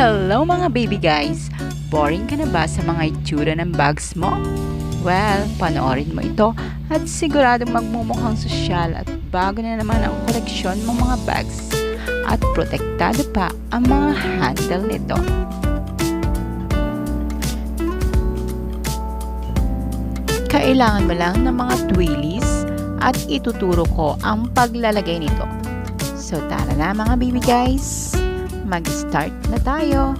Hello mga baby guys! Boring ka na ba sa mga itsura ng bags mo? Well, panoorin mo ito at siguradong magmumukhang sosyal at bago na naman ang koleksyon mong mga bags at protektado pa ang mga handle nito. Kailangan mo lang ng mga Twillies at ituturo ko ang paglalagay nito. So tara na mga baby guys! Mag-start na tayo.